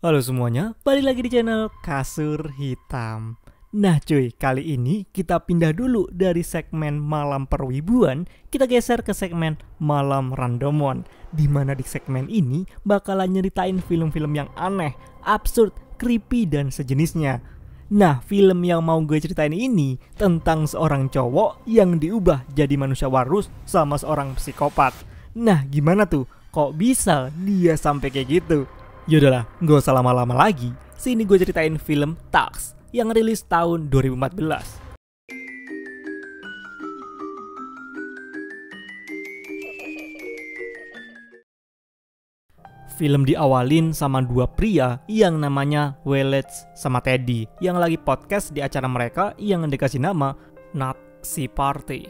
Halo semuanya, balik lagi di channel Kasur Hitam. Nah cuy, kali ini kita pindah dulu dari segmen malam perwibuan, kita geser ke segmen malam randomon. Dimana di segmen ini bakalan nyeritain film-film yang aneh, absurd, creepy, dan sejenisnya. Nah, film yang mau gue ceritain ini tentang seorang cowok yang diubah jadi manusia walrus sama seorang psikopat. Nah, gimana tuh? Kok bisa dia sampai kayak gitu? Yaudahlah, gak usah lama-lama lagi. Sini gue ceritain film Tux yang rilis tahun 2014. Film diawalin sama dua pria yang namanya Wallace sama Teddy yang lagi podcast di acara mereka yang dikasih nama Nazi Party.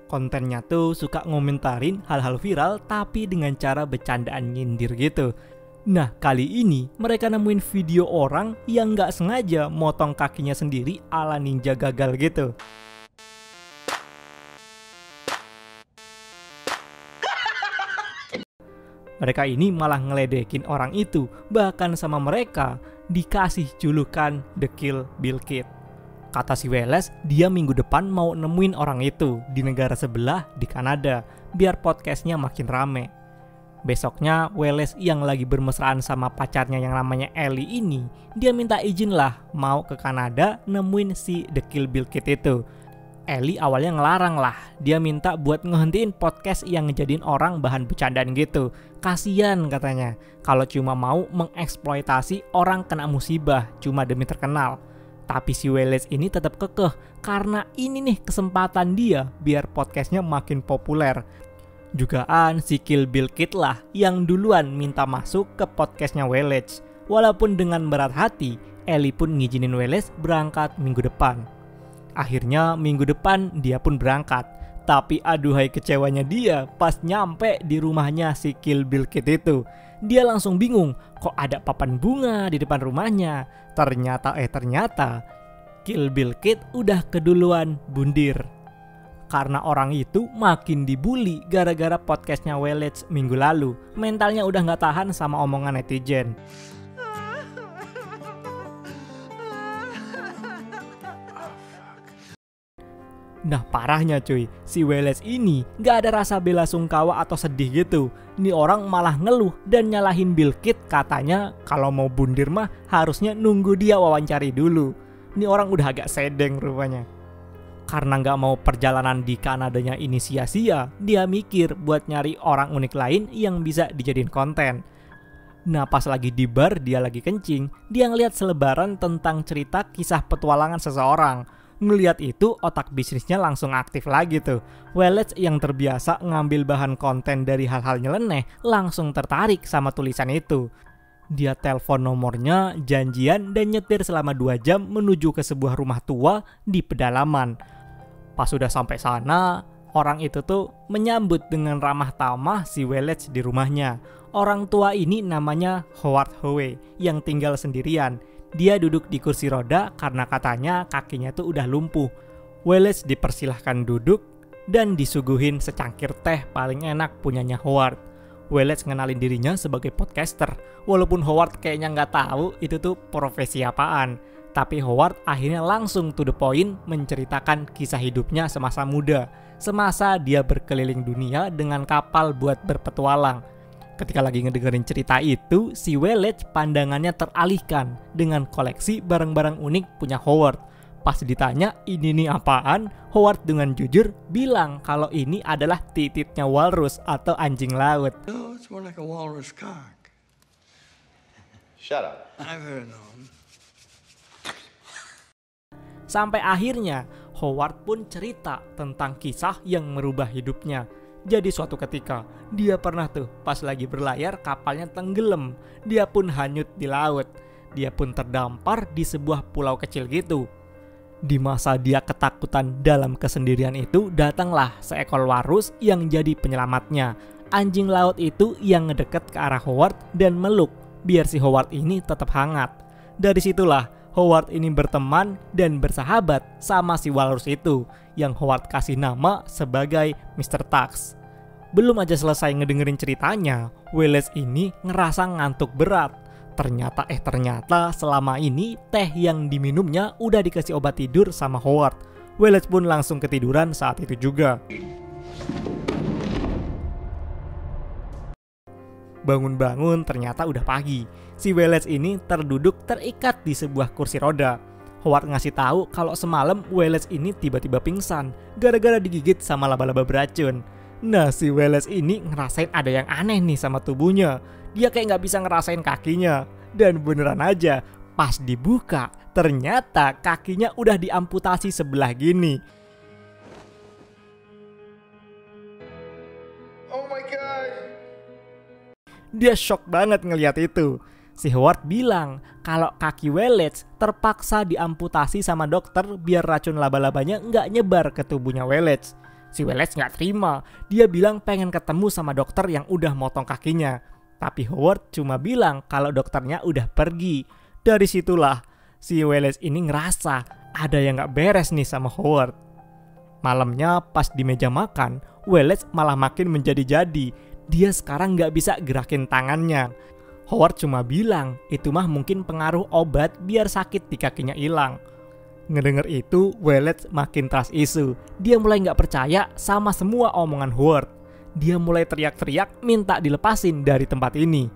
Kontennya tuh suka ngomentarin hal-hal viral tapi dengan cara bercandaan nyindir gitu. Nah, kali ini mereka nemuin video orang yang gak sengaja motong kakinya sendiri ala ninja gagal gitu. Mereka ini malah ngeledekin orang itu, bahkan sama mereka dikasih julukan The Kill Bill Kid. Kata si Wallace, dia minggu depan mau nemuin orang itu di negara sebelah di Kanada, biar podcastnya makin rame. Besoknya Wallace yang lagi bermesraan sama pacarnya yang namanya Ellie ini, dia minta izin lah mau ke Kanada nemuin si The Kill Bill Kid itu. Ellie awalnya ngelarang lah, dia minta buat ngehentiin podcast yang ngejadiin orang bahan bercandaan gitu. Kasian katanya, kalau cuma mau mengeksploitasi orang kena musibah cuma demi terkenal. Tapi si Wallace ini tetap kekeh karena ini nih kesempatan dia biar podcastnya makin populer. Jugaan si Kill Bill Kid lah yang duluan minta masuk ke podcastnya Wallace. Walaupun dengan berat hati, Ellie pun ngizinin Wallace berangkat minggu depan. Akhirnya minggu depan dia pun berangkat. Tapi aduhai kecewanya dia pas nyampe di rumahnya si Kill Bill Kid itu. Dia langsung bingung, kok ada papan bunga di depan rumahnya. Ternyata Kill Bill Kid udah keduluan bundir. Karena orang itu makin dibully gara-gara podcastnya Wallace minggu lalu. Mentalnya udah gak tahan sama omongan netizen. Nah parahnya cuy, si Wallace ini gak ada rasa bela sungkawa atau sedih gitu. Ini orang malah ngeluh dan nyalahin Bill Kid, katanya kalau mau bundir mah harusnya nunggu dia wawancari dulu. Ini orang udah agak sedeng rupanya. Karena gak mau perjalanan di Kanadanya ini sia-sia, dia mikir buat nyari orang unik lain yang bisa dijadiin konten. Nah pas lagi di bar, dia lagi kencing, dia ngeliat selebaran tentang cerita kisah petualangan seseorang. Ngeliat itu otak bisnisnya langsung aktif lagi tuh. Wallace yang terbiasa ngambil bahan konten dari hal-hal nyeleneh langsung tertarik sama tulisan itu. Dia telepon nomornya, janjian dan nyetir selama 2 jam menuju ke sebuah rumah tua di pedalaman. Pas sudah sampai sana, orang itu tuh menyambut dengan ramah tamah si Wallace di rumahnya. Orang tua ini namanya Howard Howe yang tinggal sendirian. Dia duduk di kursi roda karena katanya kakinya tuh udah lumpuh. Wallace dipersilahkan duduk dan disuguhin secangkir teh paling enak punyanya Howard. Wallace ngenalin dirinya sebagai podcaster, walaupun Howard kayaknya nggak tahu itu tuh profesi apaan. Tapi Howard akhirnya langsung to the point menceritakan kisah hidupnya semasa muda, semasa dia berkeliling dunia dengan kapal buat berpetualang. Ketika lagi ngedengerin cerita itu, si Wallace pandangannya teralihkan dengan koleksi barang-barang unik punya Howard. Pas ditanya ini nih apaan, Howard dengan jujur bilang kalau ini adalah tititnya walrus atau anjing laut. No, it's more like a walrus cock. Shut up. I've heard of them. Sampai akhirnya Howard pun cerita tentang kisah yang merubah hidupnya. Jadi suatu ketika dia pernah tuh pas lagi berlayar kapalnya tenggelam. Dia pun hanyut di laut. Dia pun terdampar di sebuah pulau kecil gitu. Di masa dia ketakutan dalam kesendirian itu, datanglah seekor walrus yang jadi penyelamatnya. Anjing laut itu yang ngedeket ke arah Howard dan meluk biar si Howard ini tetap hangat. Dari situlah Howard ini berteman dan bersahabat sama si walrus itu yang Howard kasih nama sebagai Mr. Tux. Belum aja selesai ngedengerin ceritanya, Wallace ini ngerasa ngantuk berat. Ternyata selama ini teh yang diminumnya udah dikasih obat tidur sama Howard. Wallace pun langsung ketiduran saat itu juga. Bangun-bangun ternyata udah pagi. Si Wallace ini terduduk terikat di sebuah kursi roda. Howard ngasih tahu kalau semalam Wallace ini tiba-tiba pingsan gara-gara digigit sama laba-laba beracun. Nah, si Wallace ini ngerasain ada yang aneh nih sama tubuhnya. Dia kayak nggak bisa ngerasain kakinya. Dan beneran aja, pas dibuka, ternyata kakinya udah diamputasi sebelah gini. Oh my God. Dia shock banget ngeliat itu. Si Howard bilang kalau kaki Wallace terpaksa diamputasi sama dokter biar racun laba-labanya nggak nyebar ke tubuhnya Wallace. Si Wallace nggak terima. Dia bilang pengen ketemu sama dokter yang udah motong kakinya. Tapi Howard cuma bilang kalau dokternya udah pergi. Dari situlah si Wallace ini ngerasa ada yang nggak beres nih sama Howard. Malamnya pas di meja makan, Wallace malah makin menjadi-jadi. Dia sekarang nggak bisa gerakin tangannya. Howard cuma bilang itu mah mungkin pengaruh obat biar sakit di kakinya hilang. Ngedenger itu, Wallace makin trust issue. Dia mulai nggak percaya sama semua omongan Howard. Dia mulai teriak-teriak minta dilepasin dari tempat ini.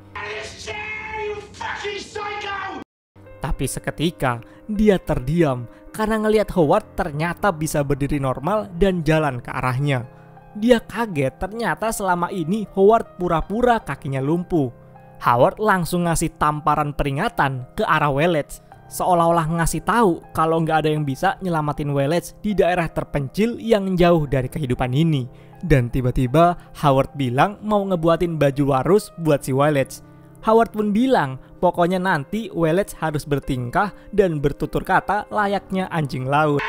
Tapi seketika, dia terdiam karena ngelihat Howard ternyata bisa berdiri normal dan jalan ke arahnya. Dia kaget ternyata selama ini Howard pura-pura kakinya lumpuh. Howard langsung ngasih tamparan peringatan ke arah Wallace. Seolah-olah ngasih tahu kalau nggak ada yang bisa nyelamatin Wallace di daerah terpencil yang jauh dari kehidupan ini. Dan tiba-tiba Howard bilang mau ngebuatin baju walrus buat si Wallace. Howard pun bilang pokoknya nanti Wallace harus bertingkah dan bertutur kata layaknya anjing laut.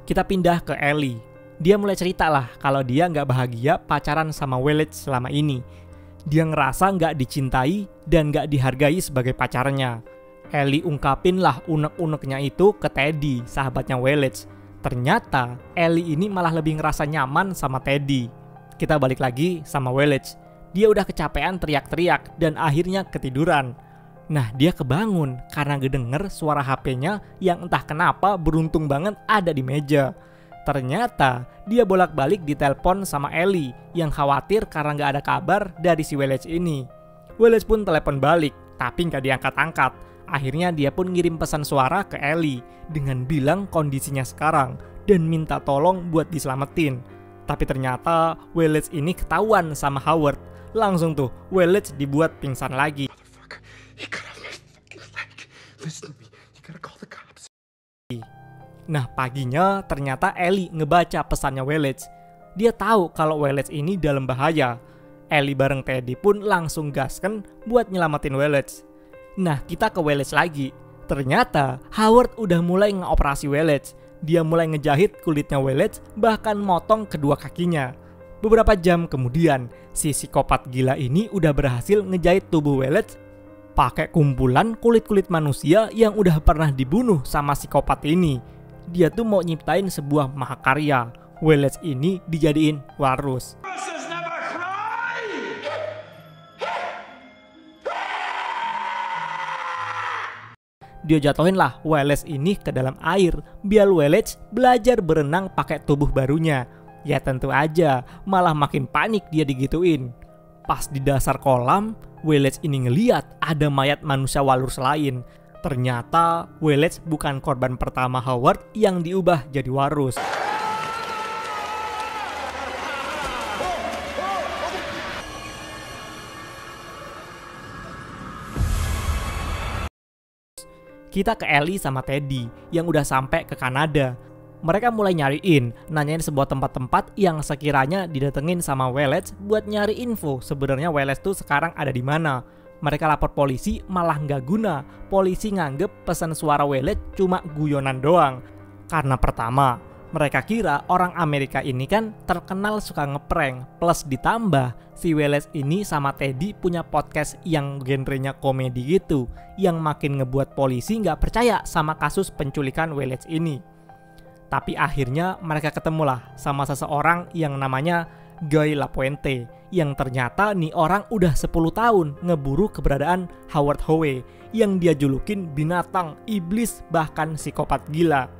Kita pindah ke Ellie. Dia mulai cerita lah kalau dia nggak bahagia pacaran sama Wallace selama ini. Dia ngerasa nggak dicintai dan nggak dihargai sebagai pacarnya. Ellie ungkapin lah unek-uneknya itu ke Teddy, sahabatnya Wallace. Ternyata Ellie ini malah lebih ngerasa nyaman sama Teddy. Kita balik lagi sama Wallace. Dia udah kecapean teriak-teriak dan akhirnya ketiduran. Nah, dia kebangun karena ngedenger suara HP-nya yang entah kenapa beruntung banget ada di meja. Ternyata dia bolak-balik ditelepon sama Ellie yang khawatir karena nggak ada kabar dari si Wallace ini. Wallace pun telepon balik, tapi nggak diangkat-angkat. Akhirnya dia pun ngirim pesan suara ke Ellie dengan bilang kondisinya sekarang dan minta tolong buat diselamatin. Tapi ternyata Wallace ini ketahuan sama Howard. Langsung tuh Wallace dibuat pingsan lagi. He cut off my fucking leg. Listen to me. You gotta call the cops. Nah, paginya ternyata Ellie ngebaca pesannya Wallace. Dia tahu kalau Wallace ini dalam bahaya. Ellie bareng Teddy pun langsung gasken buat nyelamatin Wallace. Nah, kita ke Wallace lagi. Ternyata Howard udah mulai ngeoperasi Wallace. Dia mulai ngejahit kulitnya Wallace, bahkan motong kedua kakinya. Beberapa jam kemudian, si psikopat gila ini udah berhasil ngejahit tubuh Wallace pakai kumpulan kulit-kulit manusia yang udah pernah dibunuh sama psikopat ini. Dia tuh mau nyiptain sebuah mahakarya. Wallace ini dijadiin walrus. Dia jatuhin lah Wallace ini ke dalam air biar Wallace belajar berenang pakai tubuh barunya. Ya tentu aja, malah makin panik dia digituin. Pas di dasar kolam, Wallace ini ngeliat ada mayat manusia walrus lain. Ternyata Wallace bukan korban pertama Howard yang diubah jadi walrus. Kita ke Ellie sama Teddy yang udah sampai ke Kanada. Mereka mulai nyariin, nanyain sebuah tempat-tempat yang sekiranya didatengin sama Wallace buat nyari info sebenarnya Wallace tuh sekarang ada di mana. Mereka lapor polisi malah nggak guna. Polisi nganggep pesan suara Wallace cuma guyonan doang. Karena pertama, Mereka kira orang Amerika ini kan terkenal suka ngeprank, plus ditambah si Wallace ini sama Teddy punya podcast yang genrenya komedi gitu, yang makin ngebuat polisi nggak percaya sama kasus penculikan Wallace ini. Tapi akhirnya mereka ketemulah sama seseorang yang namanya Guy Lapointe, yang ternyata nih orang udah 10 tahun ngeburu keberadaan Howard Howe, yang dia julukin binatang, iblis, bahkan psikopat gila.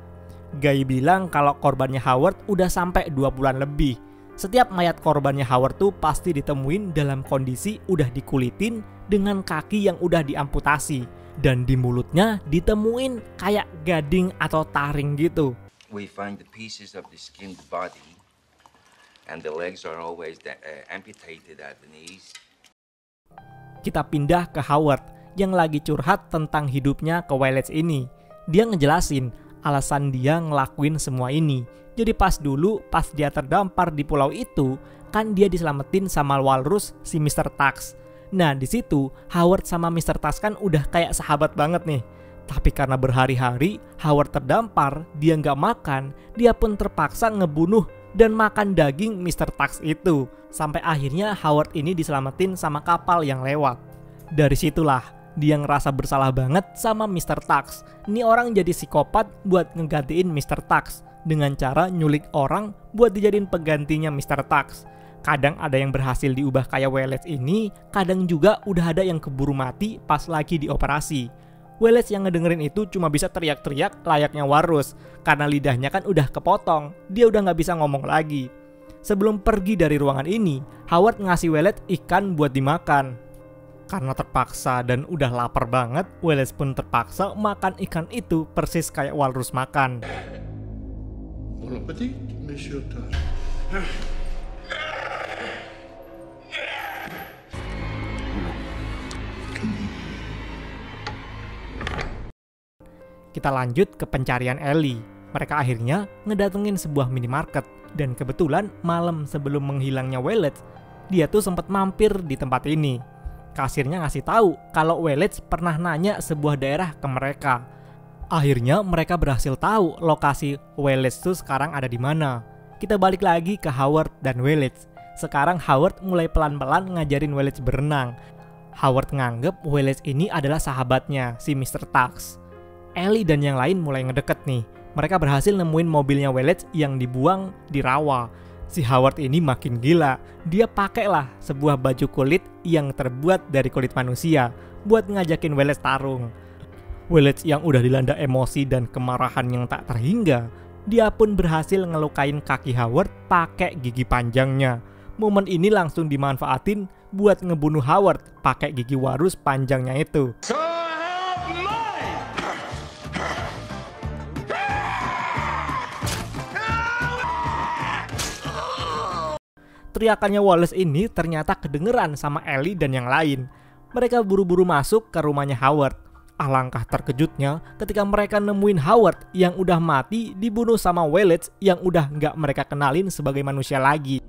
Guy bilang kalau korbannya Howard udah sampai 2 bulan lebih. Setiap mayat korbannya Howard tuh pasti ditemuin dalam kondisi udah dikulitin dengan kaki yang udah diamputasi. Dan di mulutnya ditemuin kayak gading atau taring gitu. We find the pieces of the skinned body and the legs are always amputated at the knees. Kita pindah ke Howard yang lagi curhat tentang hidupnya ke Wallace ini. Dia ngejelasin alasan dia ngelakuin semua ini. Jadi pas dia terdampar di pulau itu, kan dia diselamatin sama walrus si Mr. Tux. Nah di situ Howard sama Mr. Tux kan udah kayak sahabat banget nih. Tapi karena berhari-hari Howard terdampar, dia nggak makan, dia pun terpaksa ngebunuh dan makan daging Mr. Tux itu. Sampai akhirnya Howard ini diselamatin sama kapal yang lewat. Dari situlah dia ngerasa bersalah banget sama Mr. Tux. Ini orang jadi psikopat buat ngegantiin Mr. Tux dengan cara nyulik orang buat dijadiin penggantinya Mr. Tux. Kadang ada yang berhasil diubah kayak Wallace ini, kadang juga udah ada yang keburu mati pas lagi dioperasi. Wallace yang ngedengerin itu cuma bisa teriak-teriak layaknya walrus, karena lidahnya kan udah kepotong, dia udah gak bisa ngomong lagi. Sebelum pergi dari ruangan ini, Howard ngasih Wallace ikan buat dimakan. Karena terpaksa dan udah lapar banget, Wallace pun terpaksa makan ikan itu persis kayak walrus makan. Bon appétit, Monsieur Tux. Kita lanjut ke pencarian Ellie. Mereka akhirnya ngedatengin sebuah minimarket. Dan kebetulan malam sebelum menghilangnya Wallace, dia tuh sempat mampir di tempat ini. Kasirnya ngasih tahu kalau Wallace pernah nanya sebuah daerah ke mereka. Akhirnya mereka berhasil tahu lokasi Wallace tuh sekarang ada di mana. Kita balik lagi ke Howard dan Wallace. Sekarang Howard mulai pelan-pelan ngajarin Wallace berenang. Howard nganggep Wallace ini adalah sahabatnya, si Mr. Tux. Ellie dan yang lain mulai ngedeket nih. Mereka berhasil nemuin mobilnya Wallace yang dibuang di rawa. Si Howard ini makin gila. Dia pakailah sebuah baju kulit yang terbuat dari kulit manusia buat ngajakin Wallace tarung. Wallace yang udah dilanda emosi dan kemarahan yang tak terhingga, dia pun berhasil ngelukain kaki Howard pakai gigi panjangnya. Momen ini langsung dimanfaatin buat ngebunuh Howard pakai gigi walrus panjangnya itu. Teriakannya Wallace ini ternyata kedengeran sama Ellie dan yang lain. Mereka buru-buru masuk ke rumahnya Howard. Alangkah terkejutnya ketika mereka nemuin Howard yang udah mati dibunuh sama Wallace yang udah nggak mereka kenalin sebagai manusia lagi.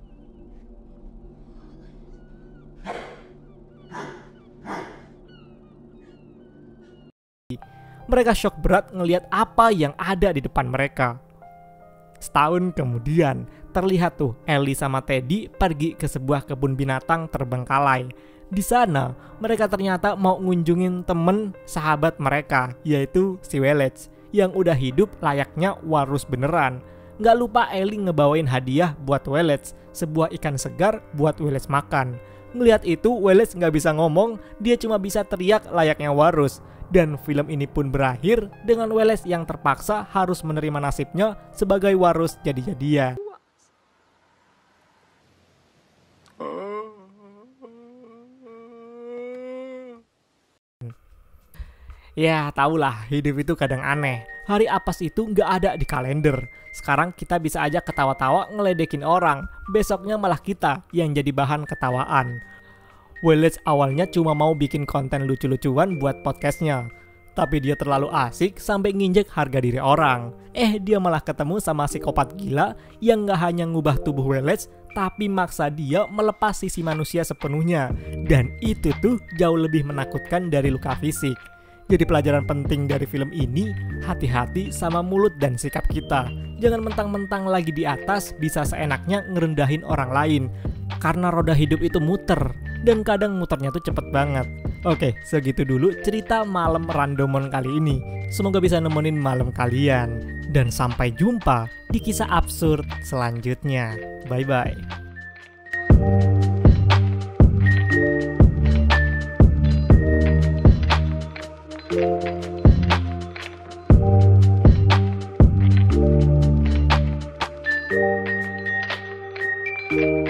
Mereka shock berat ngelihat apa yang ada di depan mereka. Setahun kemudian, terlihat tuh Ellie sama Teddy pergi ke sebuah kebun binatang terbengkalai. Di sana, mereka ternyata mau ngunjungin temen sahabat mereka, yaitu si Wallace, yang udah hidup layaknya walrus beneran. Nggak lupa Ellie ngebawain hadiah buat Wallace, sebuah ikan segar buat Wallace makan. Ngelihat itu, Wallace nggak bisa ngomong, dia cuma bisa teriak layaknya walrus. Dan film ini pun berakhir dengan Wallace yang terpaksa harus menerima nasibnya sebagai walrus jadi-jadian. Ya, tahulah hidup itu kadang aneh. Hari apes itu nggak ada di kalender. Sekarang kita bisa aja ketawa-tawa ngeledekin orang. Besoknya malah kita yang jadi bahan ketawaan. Wallace awalnya cuma mau bikin konten lucu-lucuan buat podcastnya. Tapi dia terlalu asik sampai nginjek harga diri orang. Dia malah ketemu sama psikopat gila yang nggak hanya ngubah tubuh Wallace, tapi maksa dia melepas sisi manusia sepenuhnya. Dan itu tuh jauh lebih menakutkan dari luka fisik. Jadi pelajaran penting dari film ini, hati-hati sama mulut dan sikap kita. Jangan mentang-mentang lagi di atas bisa seenaknya ngerendahin orang lain. Karena roda hidup itu muter, dan kadang muternya tuh cepet banget. Oke, segitu dulu cerita malam randomon kali ini. Semoga bisa nemenin malam kalian. Dan sampai jumpa di kisah absurd selanjutnya. Bye-bye. Thank you.